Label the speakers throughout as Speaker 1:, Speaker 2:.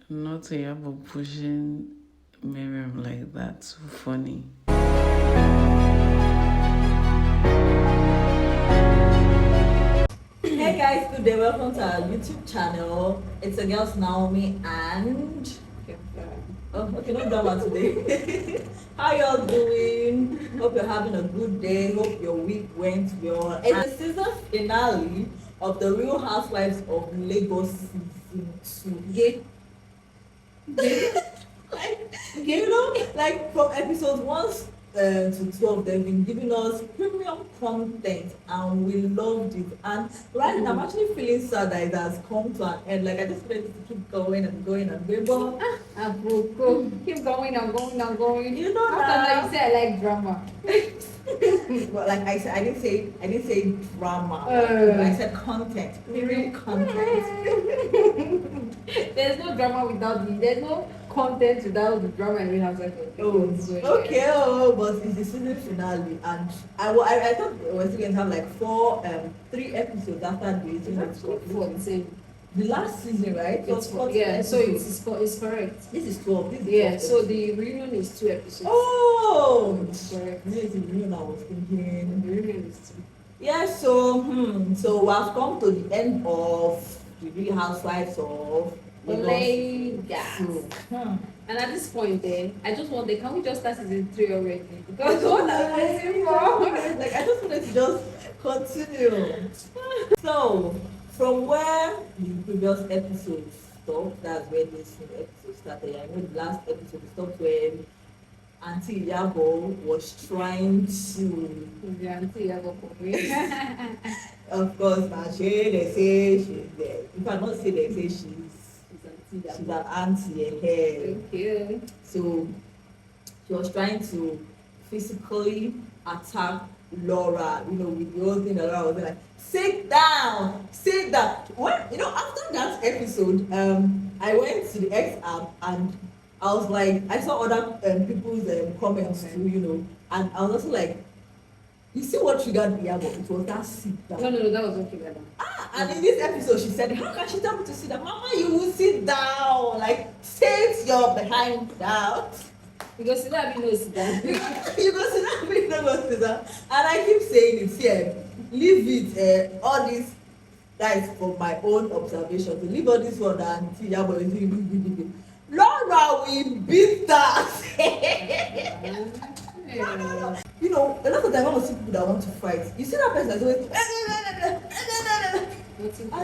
Speaker 1: Not Yabo pushing Miriam like that. So funny.
Speaker 2: Hey guys, good day. Welcome to our YouTube channel. It's a girls Naomi and okay, no drama today. How y'all doing? Hope you're having a good day. Hope your week went well. It's the season finale of the Real Housewives of Lagos season 2. Like from episode 1 to 12, they've been giving us premium content and we loved it. And right now, I'm actually feeling sad that it has come to an end. Like, I just wanted it to keep going and going and going. But
Speaker 3: keep going and going and going.
Speaker 2: You know
Speaker 3: after that, you say I like drama.
Speaker 2: But like I said, I didn't say drama. I said content, premium content.
Speaker 3: There's no drama without the. There's no content without the drama in Real Housewives of Lagos.
Speaker 2: Okay, but it's the season finale, and I thought we were still going to have like 3 episodes after the season. The last season, right?
Speaker 3: Yeah, so it's correct.
Speaker 2: This is 12. This is
Speaker 3: yeah,
Speaker 2: 12
Speaker 3: so the reunion is 2 episodes.
Speaker 2: Oh,
Speaker 3: it's correct.
Speaker 2: This is the reunion I was thinking.
Speaker 3: The reunion is 2.
Speaker 2: Yeah, so we have come to the end of the Real Housewives of
Speaker 3: Lagos. And at this point, then I just wonder, can we just start season 3 already? Because what am I waiting for?
Speaker 2: Like, I just wanted to just continue. So, from where the previous episode stopped, that's where this new episode started. I know the last episode stopped when Auntie Yabo was trying to.
Speaker 3: The Auntie Yabo.
Speaker 2: Of course, now they say she's there. If I not say they say she's an auntie here.
Speaker 3: Thank you.
Speaker 2: So she was trying to physically attack Laura, with the whole thing that Laura was like, sit down. When after that episode, I went to the X app and I was like, I saw other people's comments too, and I was also like, you see what triggered Yabo? It was that sit down.
Speaker 3: No, that was okay, madam.
Speaker 2: And in this episode, she said, how can she tell me to sit down? Mama, you will sit down. Like, sit your behind down.
Speaker 3: Because sit down, no sit down.
Speaker 2: You go sit down, you don't go sit down. And I keep saying it here. Leave it, all this, that is from my own observation. To leave all this one and see Yabo is doing. Laura will beat that. A lot of times when I see people that want to fight, you see that person that's always at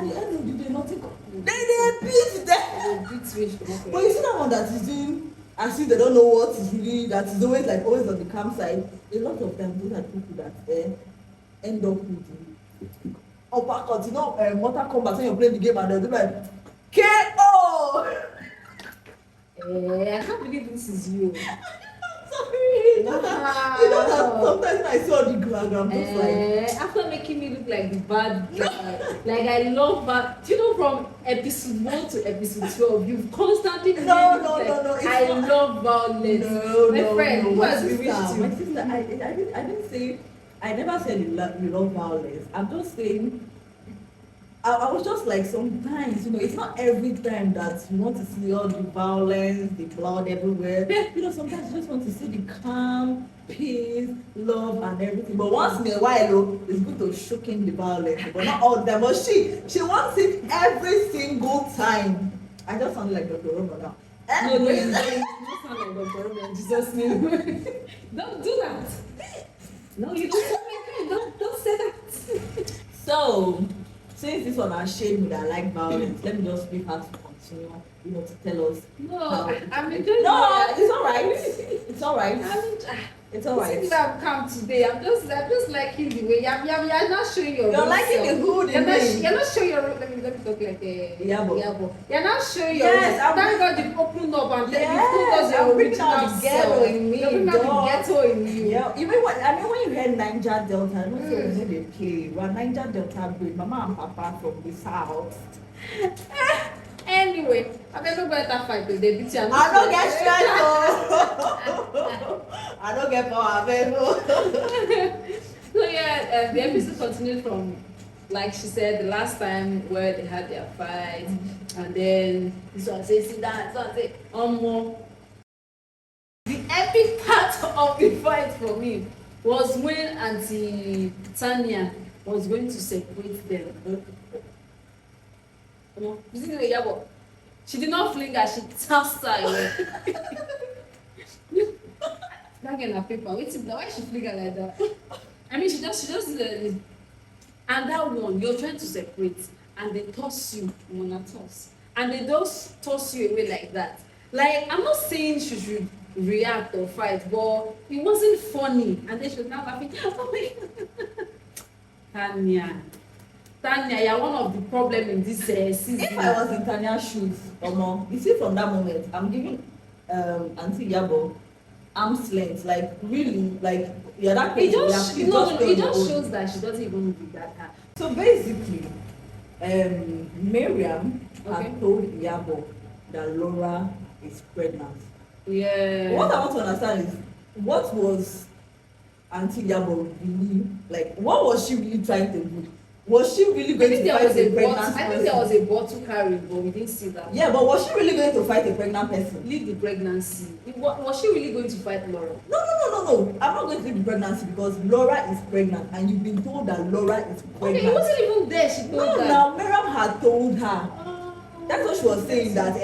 Speaker 2: the end of the day, nothing. They beat them. But you see that one that is doing as if they don't know what is really, that is always on the campsite. A lot of times those are people that end up with uppercut. Mortal Kombat, when you're playing the game and they're like KO.
Speaker 3: I can't believe this is you.
Speaker 2: Sorry. That sometimes I saw the ground, I'm just like.
Speaker 3: After making me look like the bad guy, like I love bad. From episode 1 to episode 12, you've constantly
Speaker 2: No.
Speaker 3: I love violence. My friend, who has bewitched you?
Speaker 2: My sister, I didn't say. I never said you love violence. I'm just saying. I was just like, sometimes, it's not every time that you want to see all the violence, the blood everywhere. Sometimes you just want to see the calm, peace, love, and everything. But once in a while, it's good to shock in the violence. But not all the time. But she wants it every single time. I just sound like Dr. Rommel now.
Speaker 3: No, you don't sound like Dr. Rommel in Jesus' name. Don't do that. No, you don't say that.
Speaker 2: So, since this one has shamed me that I like violence, let me just leave her to continue, to tell us.
Speaker 3: No, I'm enjoying
Speaker 2: it's alright. It's alright. It's alright.
Speaker 3: Since I've come today, I'm just liking the way you're not showing your.
Speaker 2: You're liking the hood in me.
Speaker 3: You're not showing your. Let me talk like a
Speaker 2: Yabo.
Speaker 3: You're not showing your.
Speaker 2: Yes,
Speaker 3: thank God you've opened up and
Speaker 2: yes,
Speaker 3: you've told us your original
Speaker 2: ghetto in me.
Speaker 3: You're bringing out the ghetto in you.
Speaker 2: Yeah, even when you hear Niger Delta, I don't know they play. We're Niger Delta breed. Mama and Papa from the south.
Speaker 3: Anyway, I better better fight today.
Speaker 2: I don't get stressed. I don't get power, baby.
Speaker 3: So yeah, the episode continues from like she said, the last time where they had their fight, and then this one say sit down, this one say more. The epic part of the fight for me was when Auntie Tanya was going to separate them. You see the way Yabo, she did not fling her, she tossed her away. That girl na paper. Wait, why she fling her like that? I mean, she just did it. And that one, you're trying to separate, and they toss you, you wanna toss, and they just toss you away like that. Like, I'm not saying she should react or fight, but it wasn't funny, and then she was now laughing. Oh my God. Tanya, you're one of the problem in this season.
Speaker 2: If I was in Tanya's shoes, you see, from that moment, I'm giving Auntie Yabo arm's length, like really, like you're that
Speaker 3: It
Speaker 2: person.
Speaker 3: it just shows that she doesn't even do that.
Speaker 2: So basically, Miriam had told Yabo that Laura is pregnant.
Speaker 3: Yeah.
Speaker 2: What I want to understand is, what was Auntie Yabo really, like, what was she really trying to do? Was she really going to fight a pregnant person?
Speaker 3: I think there was a bottle carried, but we didn't see that.
Speaker 2: Yeah, but was she really going to fight a pregnant person?
Speaker 3: Leave the pregnancy. Was she really going to fight Laura?
Speaker 2: No. I'm not going to leave the pregnancy because Laura is pregnant, and you've been told that Laura is pregnant.
Speaker 3: Okay, it wasn't even there. She told her.
Speaker 2: Now Miriam had told her. That's what she was saying, that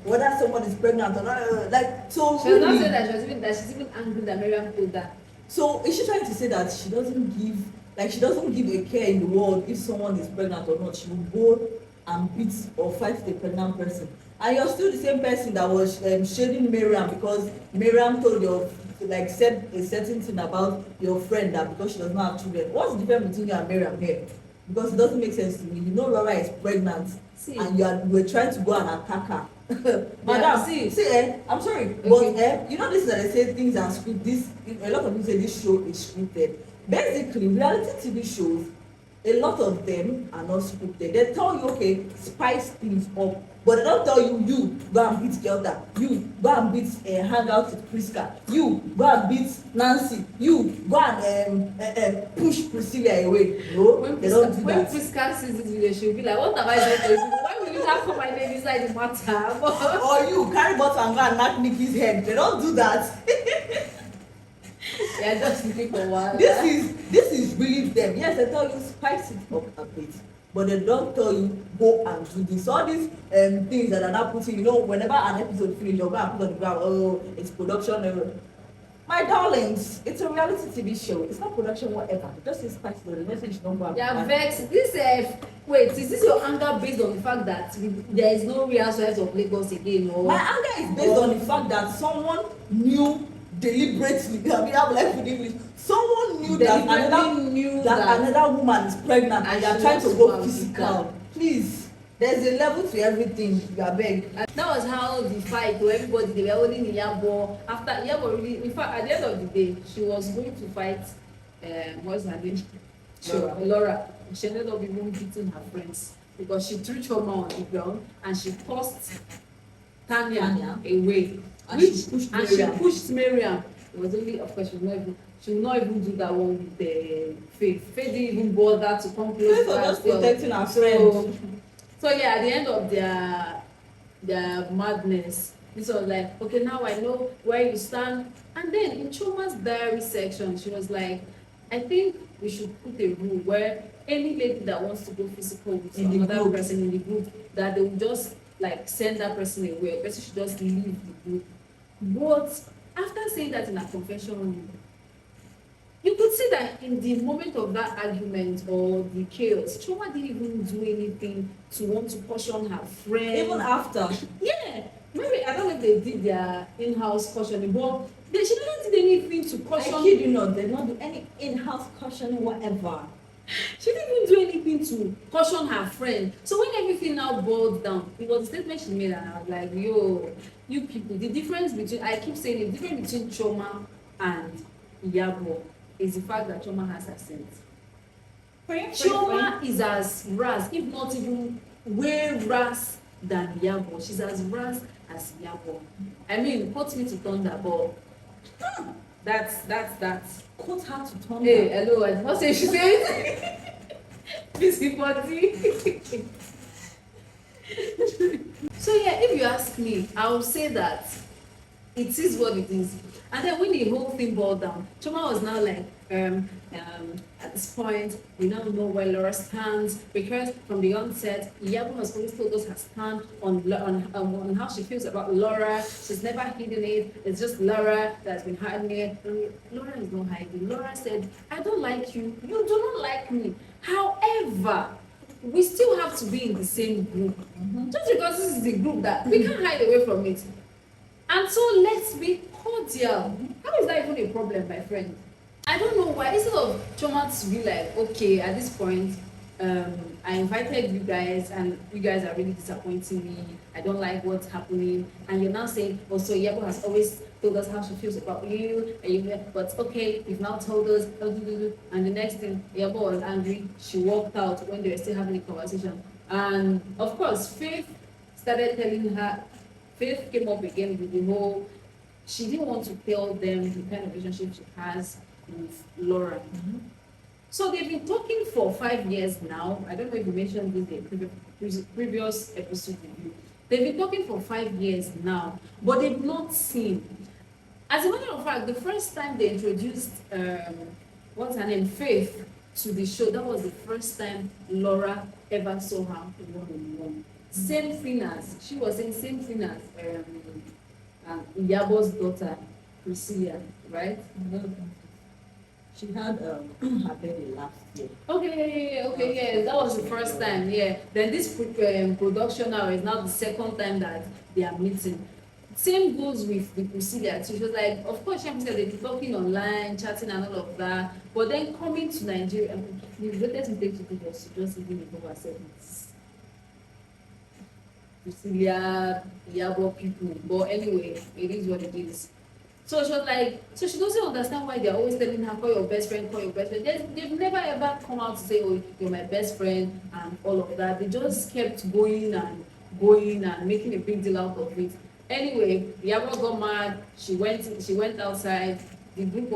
Speaker 2: whether someone is pregnant or not, like, so
Speaker 3: she was not saying that she's even angry that Miriam told her.
Speaker 2: So is she trying to say that she doesn't give a care in the world if someone is pregnant or not? She will go and beat or fight the pregnant person, and you're still the same person that was shading Miriam because Miriam told said a certain thing about your friend, that because she does not have children. What's the difference between you and Miriam here? Because it doesn't make sense to me. You know Laura is pregnant. See, and we're trying to go and attack her. Madam, I'm sorry, okay. But you know, this is that they say things are scripted. A lot of people say this show is scripted. Basically, reality TV shows, a lot of them are not scripted. They tell you, okay, spice things up, but they don't tell you go and beat Gelda, you go and beat hang out with Priska, you go and beat Nancy, you go and push Priscilla away. No, they don't do that.
Speaker 3: When Priska sees this video, she'll be like, what have I done for you? Why will you not call my name inside the matter?
Speaker 2: Or you carry bottle and go and knock Nikki's head. They don't do that.
Speaker 3: Yeah, just looking for one.
Speaker 2: This is really them. Yes, they tell you spice it up a bit, but they don't tell you go and do this. All these things that are not putting, you know, whenever an episode finishes, you're going to put on the ground, oh, it's production. My darlings, it's a reality TV show. It's not production, whatever. Just say spice it up. The message don't go out.
Speaker 3: Yeah, vex. Wait, is this your anger based on the fact that there is no Real Housewives of Lagos again? Or
Speaker 2: my anger is based on the fact that someone knew deliberately, I mean, I'm like with English. Someone knew that another woman is pregnant and they are trying to go physical. Please, there's a level to everything. You are beg.
Speaker 3: That was how the fight. To everybody, they were holding Yabo. After Yabo, really, in fact, at the end of the day, she was going to fight. What's her name? Laura. She ended up even beating her friends because she threw Choma on the ground and she tossed Tanya away. And she pushed Miriam. It was only, of course, she will not even do that one with the Faith. Faith didn't even bother to come close.
Speaker 2: Faith was just protecting her friends.
Speaker 3: So yeah, at the end of their madness, this was like, okay, now I know where you stand. And then in Choma's diary section, she was like, I think we should put a rule where any lady that wants to go physical with another person in the group, that they will just like send that person away. The person should just leave the group. But after saying that in a confession room, you could see that in the moment of that argument or the chaos, Choma didn't even do anything to want to caution her friend.
Speaker 2: Even after.
Speaker 3: Yeah. Maybe, I don't know if they did their in-house cautioning, but she didn't do anything to caution.
Speaker 2: I kid you not, they did not do any in-house cautioning, whatever.
Speaker 3: She didn't even do anything to caution her friend. So when everything now boiled down, it was a statement she made, and I was like, yo, you people, the difference between, I keep saying the difference between Choma and Yabo is the fact that Choma has her sense. Choma is as ras, if not even way ras than Yabo. She's as ras as Yabo. I mean, quote me to thunder, but that's
Speaker 2: Quote her to thunder.
Speaker 3: Hey, hello, I did not say she said. busybody. So yeah, if you ask me, I will say that it is what it is. And then when the whole thing boiled down, Choma was now like, at this point, we now know where Laura stands, because from the onset, Iyabo has always told us her stand on how she feels about Laura. She's never hidden it. It's just Laura that's been hiding it. And Laura is not hiding. Laura said, I don't like you. You do not like me. However, we still have to be in the same group. Just because this is the group that we can't hide away from it. And so let's be cordial. How is that even a problem, my friend? I don't know why. Instead of Choma to be like, okay, at this point, I invited you guys and you guys are really disappointing me. I don't like what's happening. And you're now saying, oh, so Iyabo has always told us how she feels about you. But okay, you've now told us. And the next thing, Iyabo was angry. She walked out when they were still having a conversation. And of course, Faith started telling her, Faith came up again with the whole, she didn't want to tell them the kind of relationship she has with Laura. So they've been talking for 5 years now. I don't know if you mentioned this in previous episode with you. They've been talking for 5 years now, but they've not seen. As a matter of fact, the first time they introduced, what's her name, Faith, to the show, that was the first time Laura ever saw her one-on-one. Same thing as, she was saying, same thing as Iyabo's daughter, Priscilla, right?
Speaker 2: She had her baby last year.
Speaker 3: Okay, that was the first time, yeah. Then this production now is now the second time that they are meeting. Same goes with the Priscilla too. She was like, of course, she said they've been talking online, chatting and all of that. But then coming to Nigeria, the greatest mistake to do was to just even involve herself with Priscilla, Iyabo people. But anyway, it is what it is. So she was like, so she doesn't understand why they're always telling her, call your best friend, call your best friend. They've never ever come out to say, oh, you're my best friend and all of that. They just kept going and making a big deal out of it. Anyway, Iyabo got mad. She went outside. The group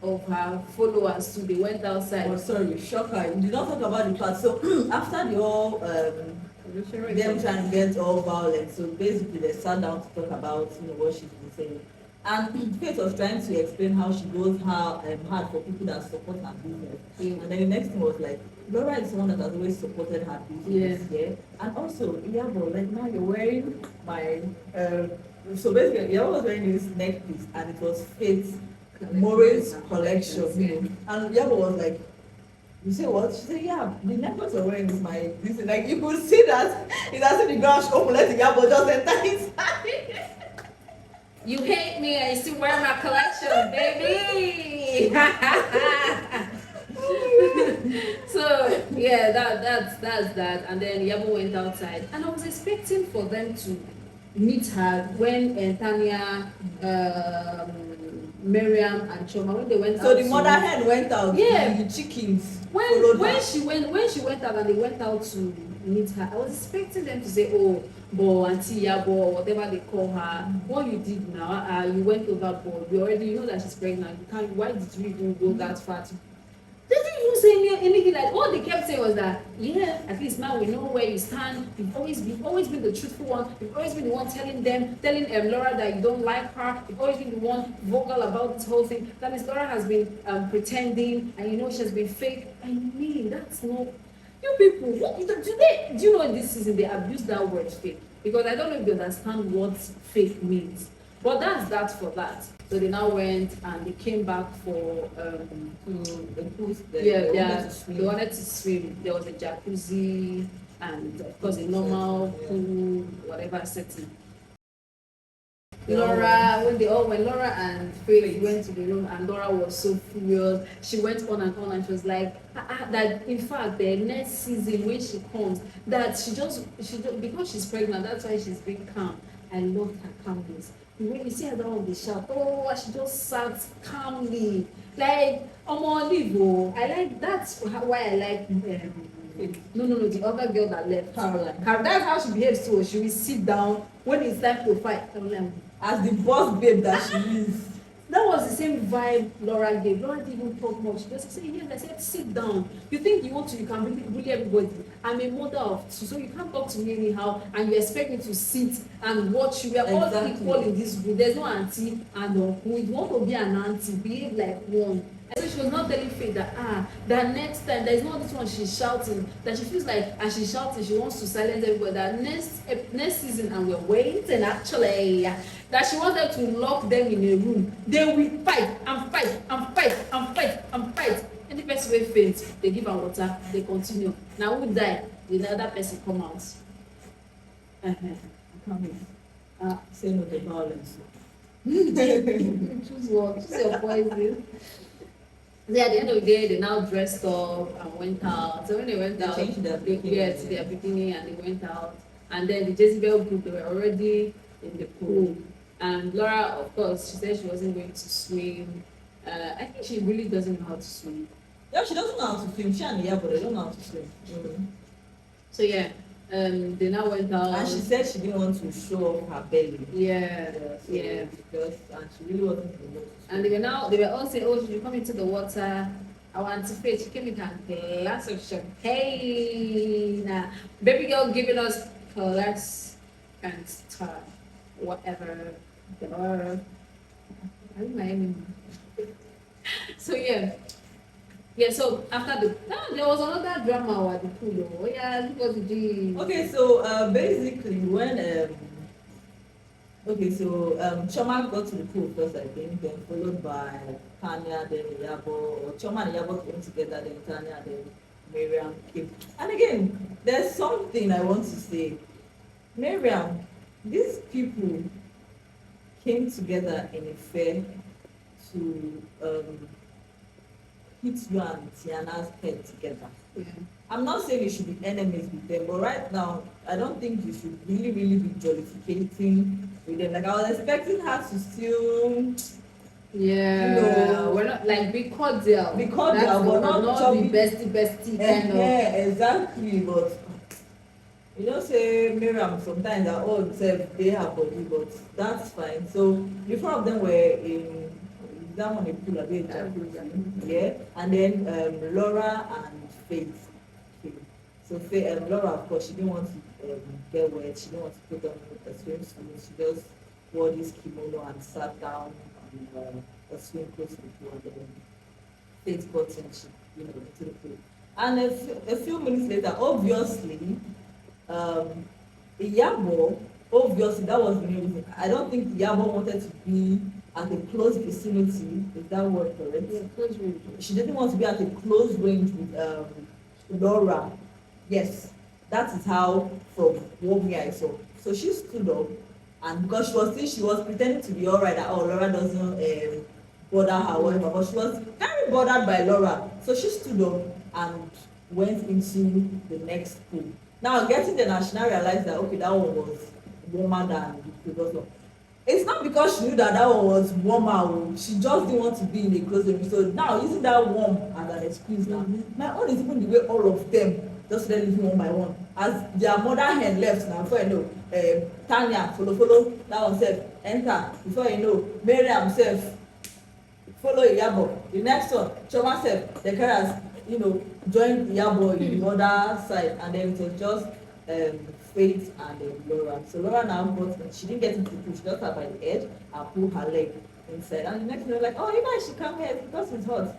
Speaker 3: of her followers too, they went outside.
Speaker 2: Oh, sorry, shocker. You did not talk about the part. So after the whole them trying to get all violent, so basically they sat down to talk about what she's been saying. And Faith was trying to explain how she goes hard for people that support her business. And then the next thing was like, Laura is someone that has always supported her business. Yeah. And also, Iyabo, like now you're wearing my so basically Iyabo was wearing this neck piece and it was Faith's Morris collection. And Iyabo was like, you say what? She said, yeah, the necklace you're wearing is my this. Like you could see that it's as if the girl should open, let Iyabo just enter inside.
Speaker 3: You hate me and you still wear my collection, baby. So yeah, that's that. And then Iyabo went outside, and I was expecting for them to meet her when Tanya, Miriam, and Choma, when they went out.
Speaker 2: So the mother hen went out.
Speaker 3: Yeah,
Speaker 2: the chickens.
Speaker 3: When she went out and they went out to meet her, I was expecting them to say, oh, Bo, Auntie Iyabo, or whatever they call her, what you did now, you went overboard. You know that she's pregnant. Why did you even go that far? They didn't even say anything like, all they kept saying was that, yeah, at least now we know where you stand. You've always been the truthful one. You've always been the one telling Laura that you don't like her. You've always been the one vocal about this whole thing. That means Laura has been pretending, and she's been fake. I mean, that's not. You people, do you know this season they abuse that word fake? Because I don't know if they understand what fake means. But that's that for that. So they now went and they came back for
Speaker 2: the pool.
Speaker 3: They wanted to swim. There was a jacuzzi and of course a normal pool, whatever setting. Laura, when Laura and Faith went to the room and Laura was so furious, she went on and she was like, that in fact the next season when she comes, that she just because she's pregnant, that's why she's being calm. I loved her calmness. When you see her down on the shout, she just sat calmly, like Livo. I like that's why I like. No, the other girl that left. Caroline. That's how she behaves too. She will sit down when it's time to fight.
Speaker 2: As the boss babe that she is.
Speaker 3: That was the same vibe Laura gave. Laura didn't even talk much. She just said, yes, I said, sit down. You think you want to, you can bully everybody. I'm a mother of two, so you can't talk to me anyhow, and you expect me to sit and watch you. We are all equal in this group. There's no auntie and uncle. If you want to be an auntie, behave like one. And so she was not telling Faith that next time, there's no this one she's shouting, that she feels like as she's shouting, she wants to silence everybody, that next season, and we're waiting actually, that she wants them to lock them in a room. They will fight and fight and fight and fight and fight. Any person will faint, they give her water, they continue. Now who die? The other person come out.
Speaker 2: Come in. Say no to violence.
Speaker 3: Choose one. Choose your poison. Yeah, at the end of the day, they now dressed up and went out. So when they went out,
Speaker 2: changed their
Speaker 3: they to their bikini and they went out. And then the Jezebel group, they were already in the pool. And Laura, of course, she said she wasn't going to swim. I think she really doesn't know how to swim.
Speaker 2: Yeah, she doesn't know how to swim. She and Lier, but they don't know how to swim. Mm-hmm.
Speaker 3: So yeah, they now went out.
Speaker 2: And she said she didn't want to show off her belly.
Speaker 3: Yeah,
Speaker 2: so
Speaker 3: yeah.
Speaker 2: Because, and she really wasn't able to swim.
Speaker 3: And they were all saying, oh, she should come into the water. I want to face. She came with a glass of champagne. Baby girl giving us class and stuff, whatever. So yeah. Yeah, so after there was another drama at the pool. Oh yeah, it was the.
Speaker 2: Okay, so basically when Choma got to the pool first, I think, then followed by Tanya, then Yabo, or Choma and Yabo came together, then Tanya, then Miriam came. And again, there's something I want to say. Miriam, these people came together in a fair to hit you and Tiana's head together.
Speaker 3: Yeah.
Speaker 2: I'm not saying you should be enemies with them, but right now, I don't think you should really be jollificating with them. Like, I was expecting her to still,
Speaker 3: we're not like be cordial.
Speaker 2: Be cordial, but not
Speaker 3: be bestie kind of.
Speaker 2: Yeah, exactly. But say Miriam sometimes are all they have body, but that's fine. So the four of them were in that one a pool a bit, yeah, and then Laura and Faith. So Laura, of course, she didn't want to get wet. She didn't want to put on a swimsuit. She just wore this kimono and sat down on a swim close to the pool. And then Faith got into the pool. And a few minutes later, obviously, Iyabo, obviously that was the main reason. I don't think Iyabo wanted to be at a close vicinity. Is that word correct?
Speaker 3: Yeah, close range.
Speaker 2: She didn't want to be at a close range with Laura. Yes, that is how from what I saw. So she stood up, and because she was pretending to be alright, that Laura doesn't bother her, whatever, but she was very bothered by Laura. So she stood up and went into the next pool. Now getting there, now she now realized that okay, that one was warmer than the previous one. It's not because she knew that one was warmer. She just didn't want to be in a closed room. So now using that warm as an excuse now. My own is even the way all of them just let leave one by one. As their mother hen left now, before you know, Tanya follow, that one said enter. Before you know, Miriam self follow Iyabo. The next one, Choma self, the carers, joined Iyabo in the other side, and then it was just Faith and Laura. So Laura now she didn't get into the pool, she just sat by the edge and pulled her leg inside. And the next thing they were like, oh, you guys should come here because it's hot.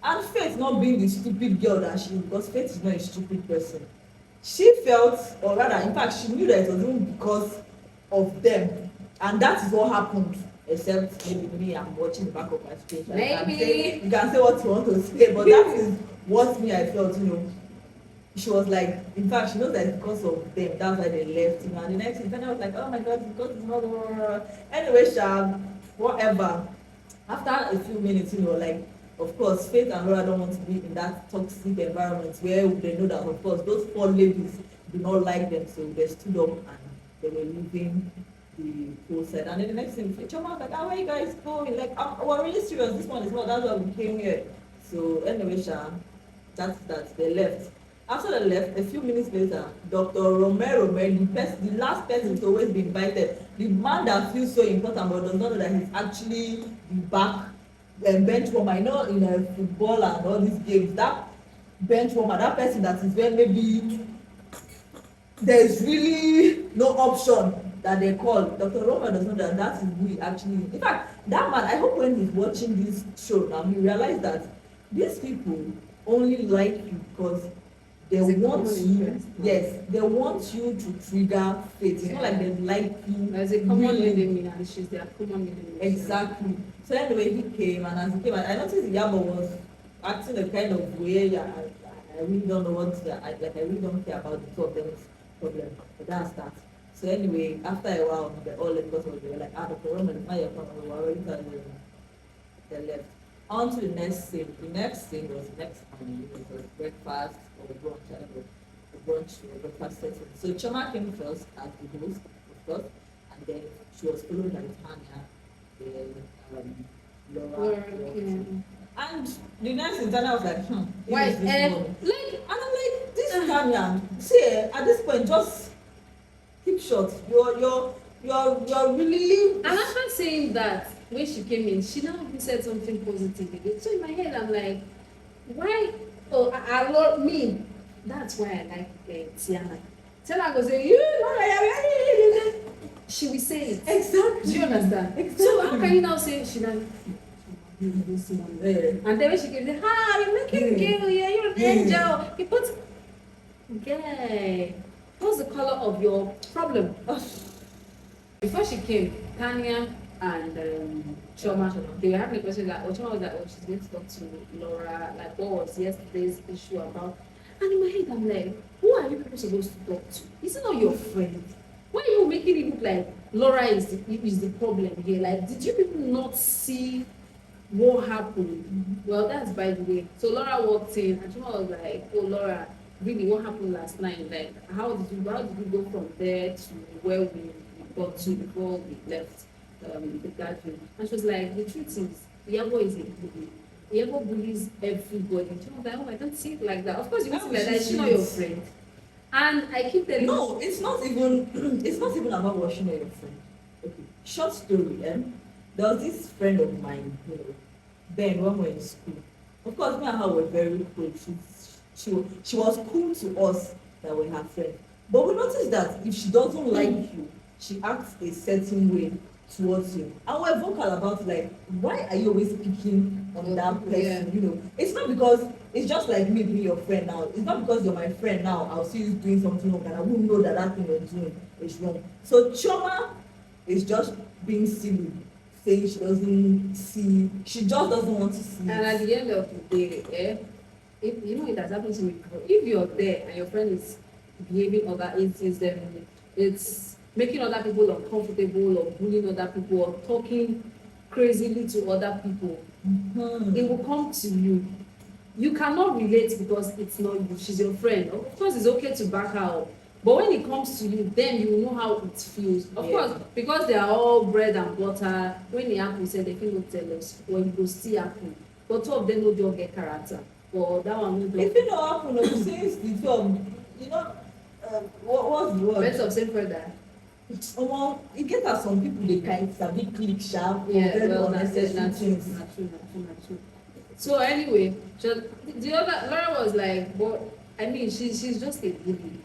Speaker 2: And Faith not being the stupid girl that she is, because Faith is not a stupid person. She felt, or rather, in fact, she knew that it was even because of them. And that is what happened. Except maybe me, I'm watching the back of my screen.
Speaker 3: Maybe.
Speaker 2: You can say what you want to say, but that is what me I felt, She was like, in fact, she knows that it's because of them. That's why they left. And the next thing, I was like, oh my God, because it's not. Anyway, whatever. After a few minutes, of course, Faith and Laura don't want to be in that toxic environment where they know that, of course, those four ladies do not like them. So they stood up and they were leaving the pool side. And then the next thing, Choma was like, where you guys going? Like, we're really serious. This one is not. That's why we came here. So anyway, that's that. They left. After they left, a few minutes later, Dr. Rommel, the last person to always be invited, the man that feels so important but does not know that he's actually the back bench warmer. I know in football and all these games, that bench warmer, that person that is when maybe there's really no option that they call. Dr. Rommel does know that that is who he actually is. In fact, that man, I hope when he's watching this show now, he realize that these people only like you because they want you, yes, they want you to trigger faith. It's not like they like you.
Speaker 3: There's a common enemy and she's their common enemy.
Speaker 2: Exactly. So anyway, he came, and as he came, I noticed Yabo was acting a kind of way. I really don't know what I really don't care about the two of them's problem. But that's that. So anyway, after a while, they all left because they were like, the Rommel is not your problem. We were already telling them. They left. On to the next scene. The next scene was next morning. It was breakfast or brunch. I don't know. The brunch or breakfast setting. So Choma came first as the host, of course, and then she was followed by Tanya, then Laura. And the next thing Tanya was like,
Speaker 3: why?
Speaker 2: And I'm like, this Tanya, see, at this point, just keep short. You're really.
Speaker 3: And after saying that, when she came in, she now said something positive again. So in my head, I'm like, why? Oh, I love me. That's why I like Tiana. Tiana goes, she will say it.
Speaker 2: Exactly.
Speaker 3: Do you understand?
Speaker 2: Exactly.
Speaker 3: So how can you now say she like? And then when she came, you're making girl, yeah, you're an angel. You put, guy, what's the color of your problem? Before she came, Tanya and Choma, they were having a question that Choma was like, she's going to talk to Laura, like what was yesterday's issue about? And in my head, I'm like, who are you people supposed to talk to? Is it not your friend? Why are you making it look like Laura is the problem here? Like, did you people not see what happened? Well, that's by the way. So Laura walked in and Choma was like, oh Laura, really what happened last night? Like, how did you go from there to where we got to before we left the gathering? And she was like, the truth is, Yabo is a bully. Yabo bullies everybody. She was like, oh, I don't see it like that. Of course, you want to like that. She's not your friend. And I keep telling
Speaker 2: no, it's not even about watching your friend. Okay, short story. There was this friend of mine, Ben, when we were in school. Of course, me and her were very close. She was cool to us that we're her friend. But we noticed that if she doesn't like you, she acts a certain way towards you. And we're vocal about like, why are you always picking on that person?
Speaker 3: Yeah.
Speaker 2: It's not because it's just like me being your friend now. It's not because you're my friend now. I'll see you doing something wrong and I won't know that thing you're doing is wrong. So Choma is just being silly, saying she doesn't see, she just doesn't want to see.
Speaker 3: And at the end of the day, if you know it has happened to me before, if you're there and your friend is behaving other, it's making other people uncomfortable or bullying other people or talking crazily to other people, it will come to you. You cannot relate because it's not you, she's your friend. Of course, it's okay to back her up. But when it comes to you, then you will know how it feels. Of course, because they are all bread and butter, when it happens, they can go tell us when it go still happen. But two of them no don't get character. Or that one no don't.
Speaker 2: If it not happen, since the two, what's the word?
Speaker 3: Rest of same brother.
Speaker 2: You get that some people they kind of big click sharp.
Speaker 3: Well, that's true. So anyway, the other Laura was like, but I mean, she's just a bully.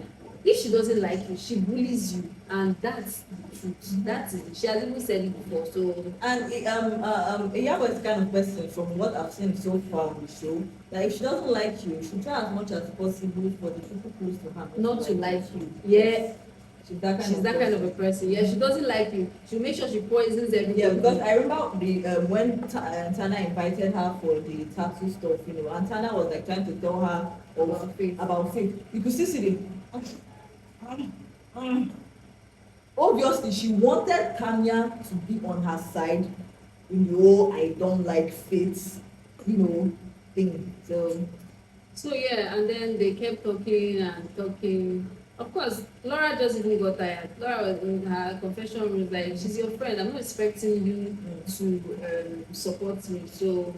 Speaker 3: If she doesn't like you, she bullies you, and that's the truth. That's it. She has even said it before. So
Speaker 2: and Iyabo is the kind of person, from what I've seen so far on the show, that if she doesn't like you, she try as much as possible for the people close to her
Speaker 3: not to like you. Yeah.
Speaker 2: She's that
Speaker 3: kind of a person. Yeah, she doesn't like you. She'll make sure she poisons everybody.
Speaker 2: Yeah, because I remember when Tana invited her for the tattoo stuff, and Tana was like trying to tell her about faith. You could still see obviously she wanted Tanya to be on her side in the whole I don't like faith, thing.
Speaker 3: So yeah, and then they kept talking. Of course, Laura just even got tired. Laura was in her confession room, like, she's your friend. I'm not expecting you to support me. So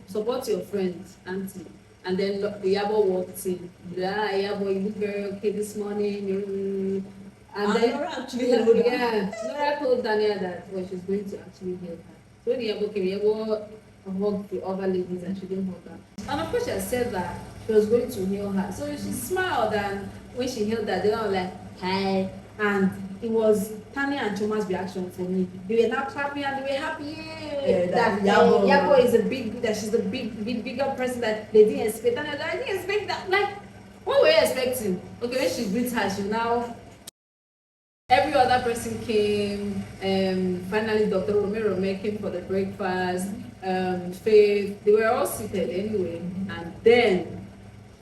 Speaker 3: support your friend, auntie. And then Yabo walked in. Yeah, Yabo, you look very okay this morning. And then
Speaker 2: Laura actually told her.
Speaker 3: yeah, Laura told Daniel that she's going to actually help her. So when Yabo came, Yabo hugged the other ladies and she didn't hug her. And of course, she had said that she was going to heal her. So she smiled, and when she healed her, they were like, hi. And it was Tanya and Choma's reaction for me. They were now clapping and they were happy.
Speaker 2: Yeah,
Speaker 3: that Yabo is that she's the bigger person that they didn't expect. And I didn't expect that. Like, what were you expecting? Okay, when she greets her, she now. Every other person came. Finally, Dr. Rommel came for the breakfast. Faith, they were all seated anyway. And then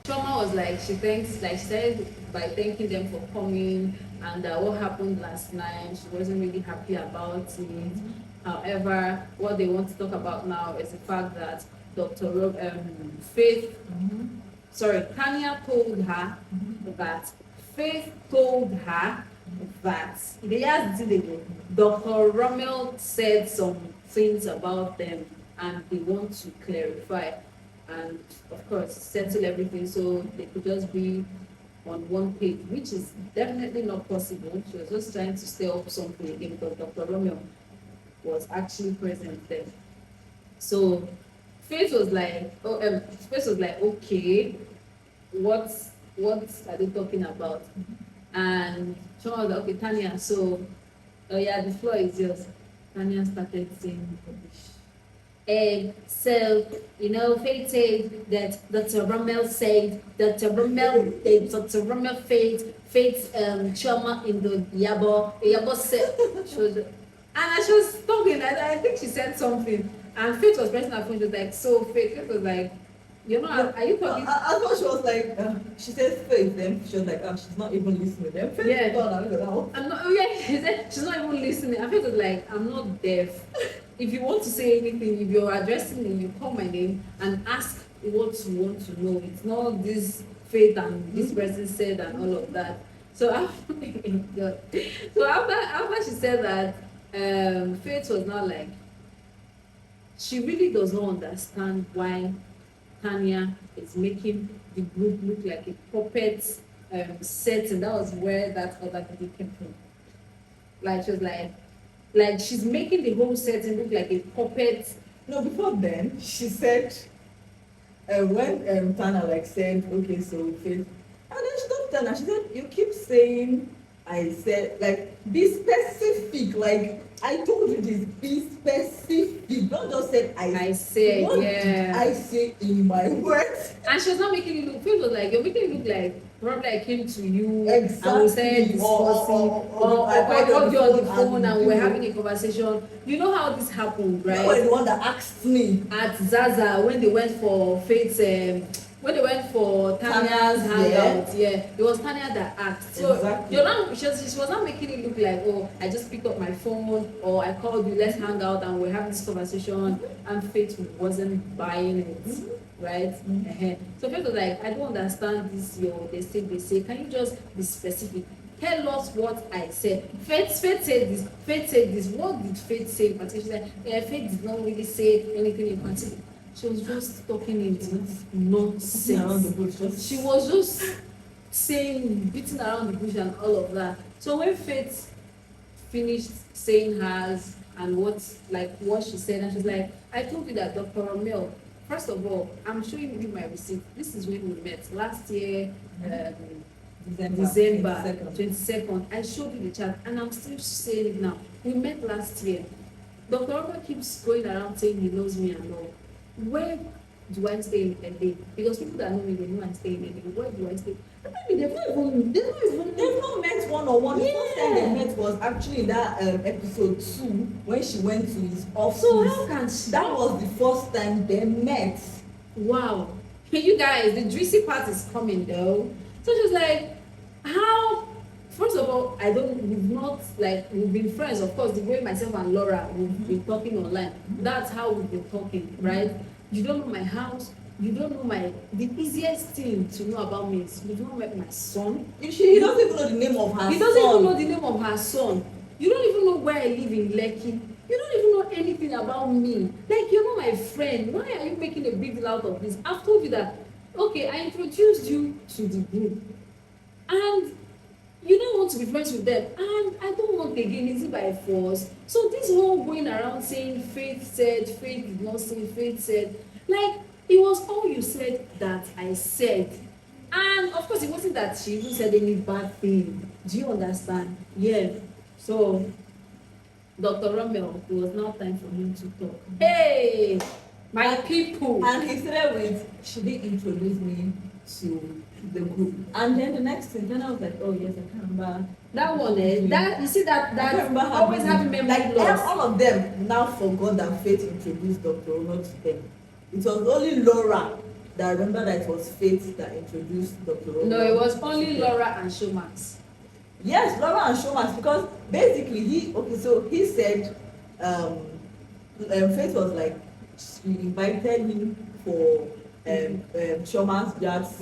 Speaker 3: Choma was like, she started by thanking them for coming and what happened last night. She wasn't really happy about it. However, what they want to talk about now is the fact that Tanya told her that Faith told her that Dr. Rommel said some things about them and they want to clarify and of course settle everything so they could just be on one page, which is definitely not possible. She was just trying to stir up something again because Dr. Rommel was actually present there. So Faith was like, okay, what are they talking about? And Sean was like, okay, Tanya, so the floor is yours. Tanya started saying rubbish. So, Faith said that Dr. Rommel said, Dr. Rommel Faith trauma in the Yabo said, she was talking, I think she said something, and Faith was pressing her phone, she was like, so Faith was like, are you talking?
Speaker 2: I thought she was like, she said Faith, then she was like, she's not even listening. Then Faith
Speaker 3: she said she's not even listening. I Faith was like, I'm not deaf. If you want to say anything, if you're addressing me, you call my name and ask what you want to know. It's not this Faith and this person said and all of that. So after she said that, Faith was not like, she really does not understand why Tanya is making the group look like a puppet setting. That was where that other video came from. Like she was like she's making the whole setting look like a puppet.
Speaker 2: No, before then she said when Tanya said, okay, so Faith, and then she told Tanya, she said, you keep saying I said, be specific, I told you this, be specific, don't just say I said, what did I say in my words?
Speaker 3: And she was not making it look, Faith was like, you're making it look like probably I came to you
Speaker 2: exactly.
Speaker 3: And we said discussing, or I called you on the phone and we're having a conversation. You know how this happened, right?
Speaker 2: You were the one that asked me.
Speaker 3: At Zaza, when they went for Faith's, when they went for Tanya's hangout, it was Tanya that asked. So exactly. She was not making it look like, oh, I just picked up my phone or I called you, let's hang out and we're having this conversation, and Faith wasn't buying it. Right? So Faith was like, I don't understand this, they say, can you just be specific? Tell us what I said. Faith said this. What did Faith say in particular? She said, Faith did not really say anything in particular. She was just talking into nonsense. She was just saying, beating around the bush and all of that. So when Faith finished saying hers and what she said, and she's like, I told you that Dr. Rommel, first of all, I'm showing you my receipt. This is when we met last year, December 22nd. I showed you the chat, and I'm still saying it now. We met last year. Dr. Rommel keeps going around saying he knows me and all. Where do I stay in LA? Because people that know me, they know I stay in LA. Where do I stay? They've
Speaker 2: not met one-on-one. The first time they met was actually in that episode 2 when she went to his office.
Speaker 3: So how can she?
Speaker 2: That was the first time they met.
Speaker 3: Wow. You guys, the juicy part is coming though. So she was like, how? First of all, we've been friends, of course, the way myself and Laura, we've been talking online. That's how we've been talking, right? You don't know my house, you don't know the easiest thing to know about me is you've not met my son.
Speaker 2: He doesn't even know the name of her son.
Speaker 3: He doesn't even know the name of her son. You don't even know where I live in Lekki. You don't even know anything about me. You're not my friend. Why are you making a big deal out of this? I've told you that okay, I introduced you to the group, and you don't want to be friends with them, and I don't want again, is it by force? So this whole going around saying Faith said, Faith did not say, Faith said, like, it was all you said that I said. And of course, it wasn't that she even said any bad thing. Do you understand? Yeah. So Dr. Rommel, it was now time for him to talk. Hey, my people.
Speaker 2: And he started with, she didn't introduce me to the group. And then the next thing, then I was like, oh yes, I can remember.
Speaker 3: That one, that you see that
Speaker 2: I can't remember
Speaker 3: always having memory
Speaker 2: like
Speaker 3: loss.
Speaker 2: all of them now forgot that Faith introduced Dr. Rommel to them. It was only Laura that remember that it was Faith that introduced Dr. Rommel.
Speaker 3: No, it was only Laura and Showmax.
Speaker 2: Yes, Laura and Showmax, because basically he said Faith was like, she invited him for Showmax jazz,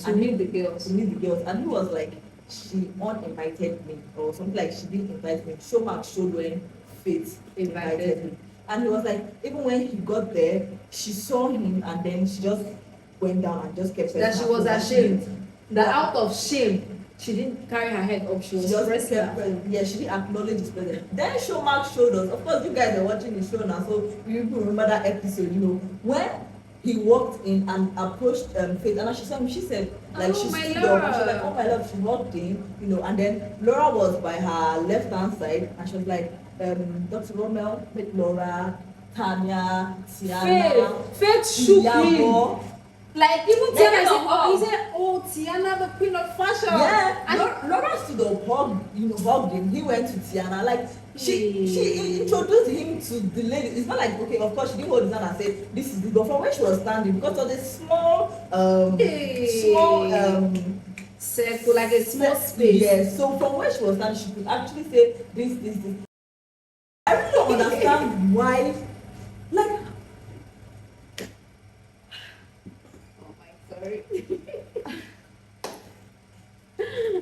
Speaker 3: to meet the girls.
Speaker 2: And he was like, she uninvited me or something, like she didn't invite me. Showmax showed when Faith invited me. And he was like, even when he got there, she saw him and then she just went down and just kept
Speaker 3: that she was ashamed. That out of shame, she didn't carry her head up. She was
Speaker 2: just
Speaker 3: pressed
Speaker 2: kept, yeah, she didn't acknowledge his presence. Then Showmax showed us. Of course, you guys are watching the show now, so you remember that episode. You know when he walked in and approached Faith, and she saw him. She said, like,
Speaker 3: oh,
Speaker 2: she
Speaker 3: my
Speaker 2: stood
Speaker 3: Laura.
Speaker 2: up. And she was like, oh my love. She walked in, and then Laura was by her left hand side, and she was like, Dr. Rommel, with Laura, Tanya, Tiana,
Speaker 3: Faith shook him. Like even Tiana
Speaker 2: said,
Speaker 3: oh, Tiana, the queen of fashion.
Speaker 2: Yeah,
Speaker 3: and
Speaker 2: Laura stood up, hugged him. He went to Tiana. Like she introduced him to the lady. It's not like, okay, of course she didn't hold his hand and say this is the. But from where she was standing, because of the small
Speaker 3: circle, like a small space.
Speaker 2: Yes. So from where she was standing, she could actually say this. I really don't understand why. Like,
Speaker 3: sorry.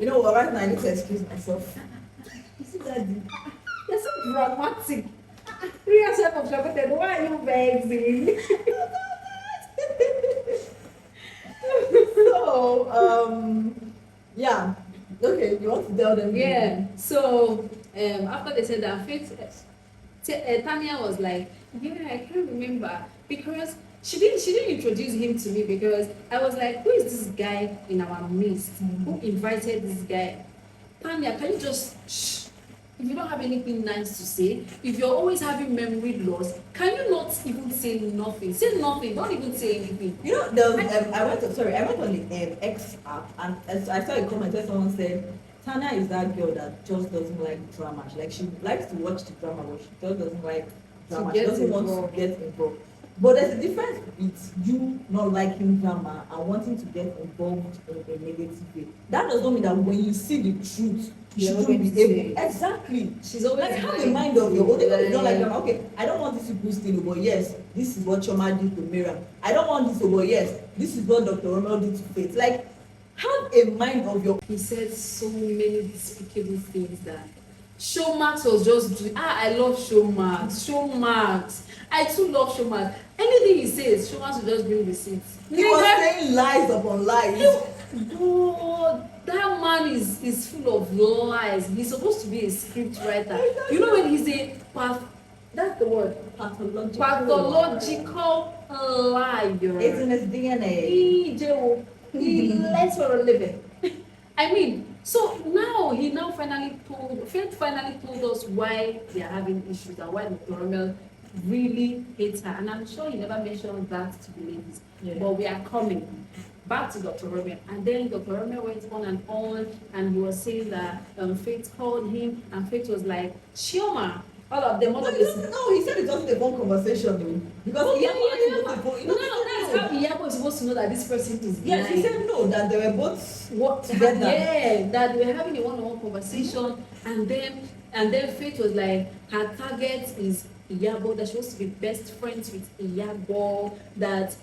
Speaker 2: you know what? Right now I need to excuse myself.
Speaker 3: You see that? You're so dramatic. Free yourself of Shabbat. Why are you vexing?
Speaker 2: So, yeah. Okay, you want to tell them?
Speaker 3: Yeah. So after they said that, Tanya was like, yeah, I can't remember because she didn't introduce him to me because I was like, who is this guy in our midst? Who invited this guy? Tanya, can you just shh? If you don't have anything nice to say, if you're always having memory loss, can you not even say nothing? Say nothing. Don't even say anything.
Speaker 2: You know, I went on the X app and I saw a comment where someone said, Tanya is that girl that just doesn't like drama. She likes to watch the drama, but she just doesn't like drama. She doesn't want to get involved. But there's a difference with you not liking drama and wanting to get involved in a negative way. That does not mean that when you see the truth, you shouldn't be able. Exactly.
Speaker 3: She's always
Speaker 2: like have a mind of your own. Even if you don't like drama, okay, I don't want this people's thing, but yes, this is what Choma did to Miriam. I don't want this, but yes, this is what Dr. Rommel did to Faith. Like, have a mind of your own.
Speaker 3: He said so many despicable things that Showmax was just doing. I love Showmax. I too love Showmax. Anything he says, Showmax will just bring receipts.
Speaker 2: He was saying lies upon lies.
Speaker 3: Oh, that man is full of lies. He's supposed to be a script writer. You know when he's a that's the word. Pathological liar.
Speaker 2: It's in his DNA.
Speaker 3: He lies for a living. I mean, so now Faith finally told us why they are having issues and why Dr. Rommel really hates her. And I'm sure he never mentioned that to the ladies. Yeah. But we are coming back to Dr. Rommel. And then Dr. Rommel went on and he was saying that Faith called him and Faith was like, Chioma. All of them.
Speaker 2: No, he said it wasn't a phone conversation. Because
Speaker 3: that's how Iyabo is supposed to know that this person is lying.
Speaker 2: Yes, he said no, that they were both together.
Speaker 3: Yeah, that they were having a one-on-one conversation, and then Faith was like, her target is Iyabo, that she wants to be best friends with Iyabo, that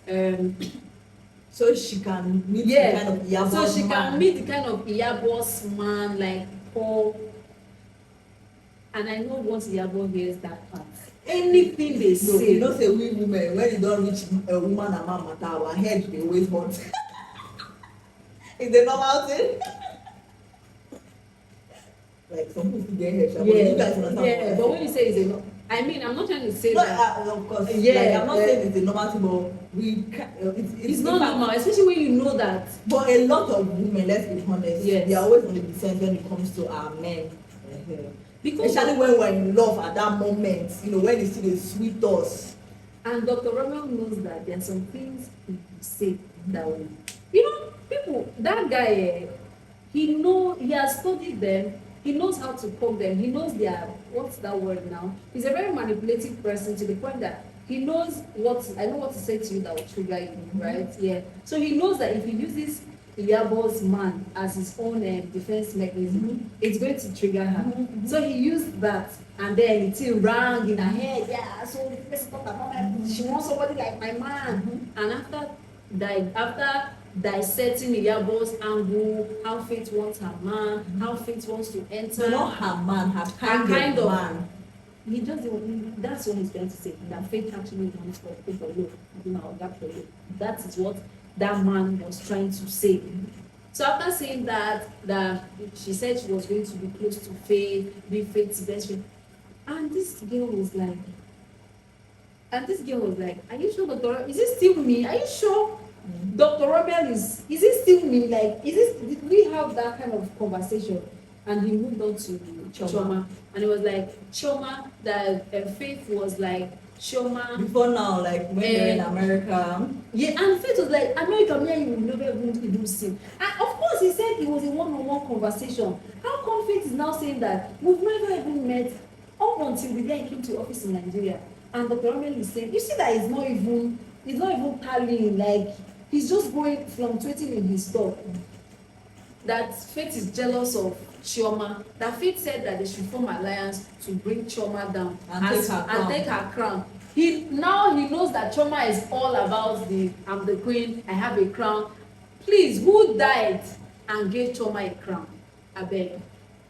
Speaker 2: so she can meet the kind of Iyabo's man.
Speaker 3: So she can meet the kind of Iyabo's man, like Paul. And I know once Iyabo hears that part, anything they
Speaker 2: No,
Speaker 3: say.
Speaker 2: you know say we women when you don reach a woman and man matter our head dey always hot. It's a normal thing. Like some people get head sha, but you guys understand what
Speaker 3: Yeah,
Speaker 2: I
Speaker 3: but
Speaker 2: mean.
Speaker 3: when you say it's a no, I mean, I'm not trying to say
Speaker 2: No,
Speaker 3: that.
Speaker 2: of course.
Speaker 3: Yeah,
Speaker 2: Like, I'm not
Speaker 3: yeah.
Speaker 2: saying it's a normal thing, but we
Speaker 3: It's not normal, especially when you know that.
Speaker 2: But a lot of women, let's be honest,
Speaker 3: Yes.
Speaker 2: they are always on the defense when it comes to our men.
Speaker 3: Because
Speaker 2: Especially when we're in love at that moment, you know, when it's still a sweet us.
Speaker 3: And Dr. Rommel knows that there are some things he say that will, you know, people, that guy, he has studied them, he knows how to poke them, he knows their, what's that word now? He's a very manipulative person to the point that he knows I know what to say to you that will trigger you, right? Yeah. So he knows that if he uses Iyabo's man as his own defense mechanism, it's going to trigger her. So he used that, and then it rang in her head. Yeah, so let's talk about she wants somebody like my man. And after dissecting Iyabo's angle, how Faith wants her man, how Faith wants to enter.
Speaker 2: So not her man, her kind of man.
Speaker 3: He just that's what he's trying to say. That Faith actually wants for people. Look, you know, that is what that man was trying to say. So after saying that she said she was going to be close to Faith, be Faith's best friend, and this girl was like, are you sure, Dr. Is it still me? Are you sure Dr. Rommel is it still me? Like, did we have that kind of conversation? And he moved on to Choma. And it was like Choma, that Faith was like Choma.
Speaker 2: Before now, like when they're in America.
Speaker 3: Yeah, and Faith was like, America, me and you will never even see. And of course, he said it was a one-on-one conversation. How come Faith is now saying that we've never even met up until the day he came to office in Nigeria? And Dr. Rommel is saying, you see that it's not even tallying, like he's just going fluctuating in his talk. That Faith is jealous of Chioma, that Faith said that they should form alliance to bring Chioma down and take her crown. He knows that Chioma is all about I'm the queen, I have a crown. Please, who died and gave Chioma a crown? I beg.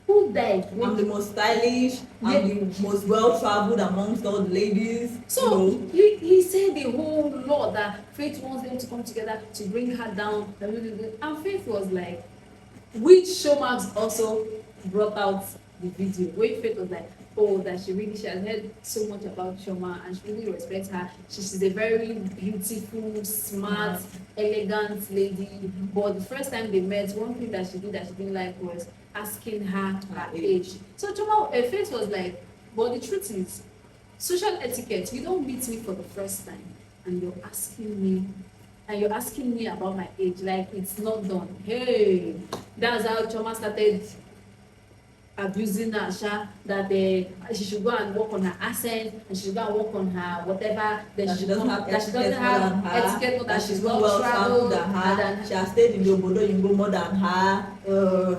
Speaker 3: Who died?
Speaker 2: I'm the most stylish, I'm the most well-traveled amongst all the ladies.
Speaker 3: So he said the whole lot that Faith wants them to come together to bring her down. And Faith was like, which Showmax also brought out the video where Faith was like, oh, that she has heard so much about Chioma and she really respects her. She's a very beautiful, smart, elegant lady. But the first time they met, one thing that she didn't like was asking her age. So Chioma, Faith was like, but the truth is, social etiquette, you don't meet me for the first time and you're asking me about my age, like it's not done. Hey, that's how Chioma started abusing her, that she should go and work on her accent, and she should go and work on her whatever, that she doesn't have etiquette, that she's well traveled, and
Speaker 2: she has stayed in the Obodo Yingo more than her.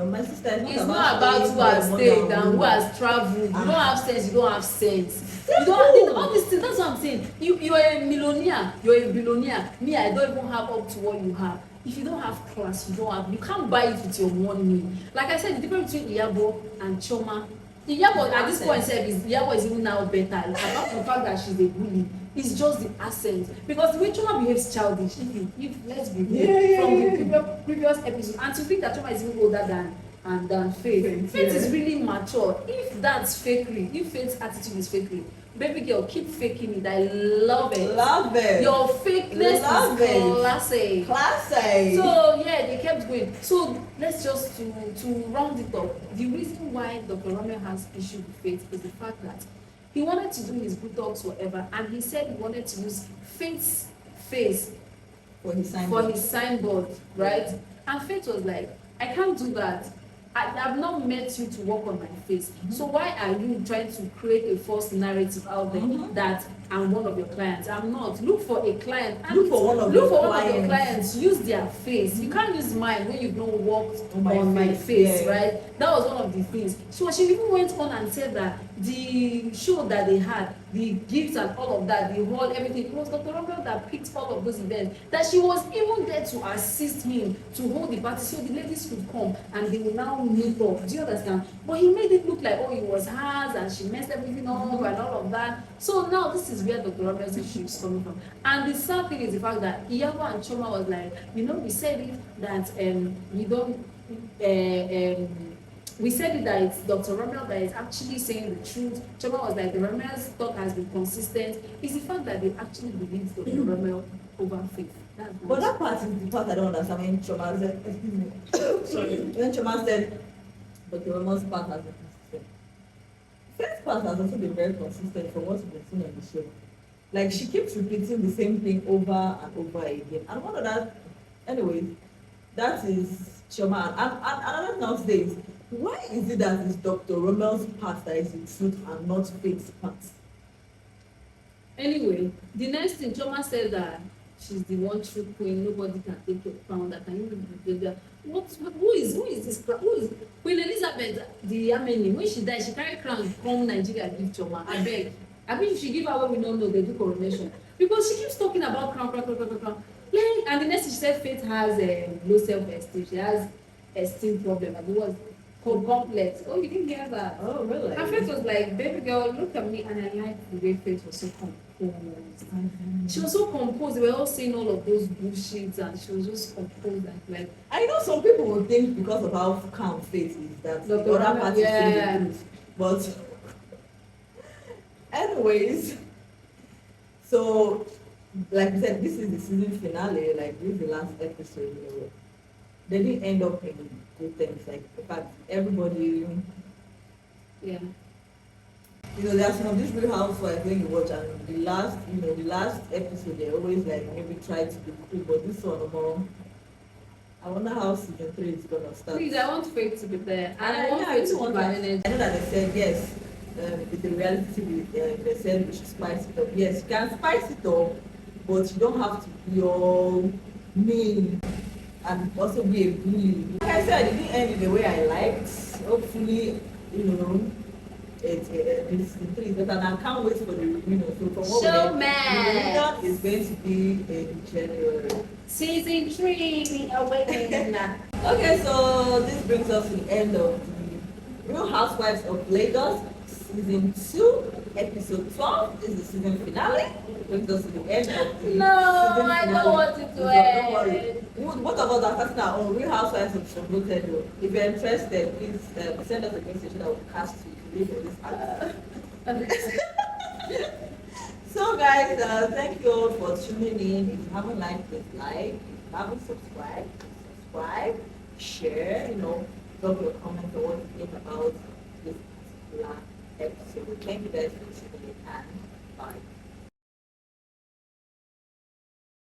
Speaker 2: My sister,
Speaker 3: it's not about who has stayed and who has traveled. You don't have sense, you don't have sense. You don't all these things. That's what I'm saying. You are a millionaire, you're a billionaire. Me, I don't even have up to what you have. If you don't have class, you can't buy it with your money. Like I said, the difference between Iyabo and Chioma, Iyabo at this point Iyabo is even now better. Apart from the fact that she's a bully, it's just the accent. Because the way Chioma behaves childish, if let's be real, from the previous episode, and to think that Chioma is even older than Faith. Faith is really mature. If that's fakery, if Faith's attitude is fakery, baby girl, keep faking it. I love it.
Speaker 2: Love it.
Speaker 3: Your fakeness is classy. So yeah, they kept going. So let's just to round it up. The reason why Dr. Rommel has issue with Faith is the fact that he wanted to do his Botox whatever, and he said he wanted to use Faith's face
Speaker 2: for his
Speaker 3: signboard, right? And Faith was like, I can't do that. I have not met you to work on my face. So why are you trying to create a false narrative out there that I'm one of your clients? I'm not. Look for a client.
Speaker 2: Look for one of your
Speaker 3: clients. Use their face. You can't use mine when you've not worked on my face, right? That was one of the things. So she even went on and said that the show that they had, the gifts and all of that, the hall, everything, it was Dr. Rommel that picked all of those events. That she was even there to assist him to hold the party so the ladies could come and they will now meet up. Do you understand? But he made it look like, oh, it was hers and she messed everything up and all of that. So now this is where the Rommel's issue is coming from. And the sad thing is the fact that Iyabo and Choma was like, we said it that we don't we said it that it's Dr. Rommel that is actually saying the truth. Choma was like, the Rommel's talk has been consistent. It's the fact that they actually believe Dr. Rommel over faith.
Speaker 2: But that part is the part I don't understand when Choma said, excuse me, sorry, when Choma said, Dr. Rommel's part has been consistent. Faith's part has also been very consistent from what we've been seeing on the show. Like, she keeps repeating the same thing over and over again. And one of that, anyways, that is Choma. And another now says, why is it that it's Dr. Rommel's part that is the truth and not Faith's part?
Speaker 3: Anyway, the next thing Choma said that she's the one true queen, nobody can take your crown, that can even be there. Who is this crown? Who is Queen Elizabeth the Ameni? When she died, she carried crown from Nigeria give Choma. I beg. I mean, if she give her what we don't know, they do coronation. Because she keeps talking about crown. Like, and the next thing she said, Faith has low self-esteem. She has esteem problem. And it was complex. Oh, you didn't hear that?
Speaker 2: Oh, really?
Speaker 3: Her face was like, baby girl, look at me. And I liked the way Faith was so composed. She was so composed. They were all saying all of those bullshits, and she was just composed and like.
Speaker 2: I know some people will think because of how calm Faith is that the other party is saying the truth. But anyways, so like I said, this is the season finale. Like, this is the last episode. They didn't end up in good things. Like, in fact, everybody.
Speaker 3: Yeah.
Speaker 2: There are some of these Real Housewives when you watch, and the last episode they always like maybe try to be cool, but this one, I wonder how season 3 is gonna start.
Speaker 3: Please, I want Faith to be there, and I want Faith to be managed.
Speaker 2: I know that they said yes, with the reality TV, they said we should spice it up. Yes, you can spice it up, but you don't have to be all mean and also be a bully. Like I said, it didn't end in the way I liked. Hopefully, this season 3 is better, and I can't wait for the reunion. So from what
Speaker 3: Showmax.
Speaker 2: the reunion is going to be in January.
Speaker 3: Season 3, awakening.
Speaker 2: Okay, so this brings us to the end of the Real Housewives of Lagos season 2, episode 12. This is the season finale. It brings us to the end of the season finale.
Speaker 3: I don't want it to
Speaker 2: end. Don't worry.
Speaker 3: end.
Speaker 2: What about that starting our own Real Housewives of Lagos? If you're interested, please send us a message that will cast you. So guys, thank you all for tuning in. If you haven't liked this, like. If you haven't subscribe, share, drop your comments on what you think about this particular episode. Thank you guys for tuning in, and bye.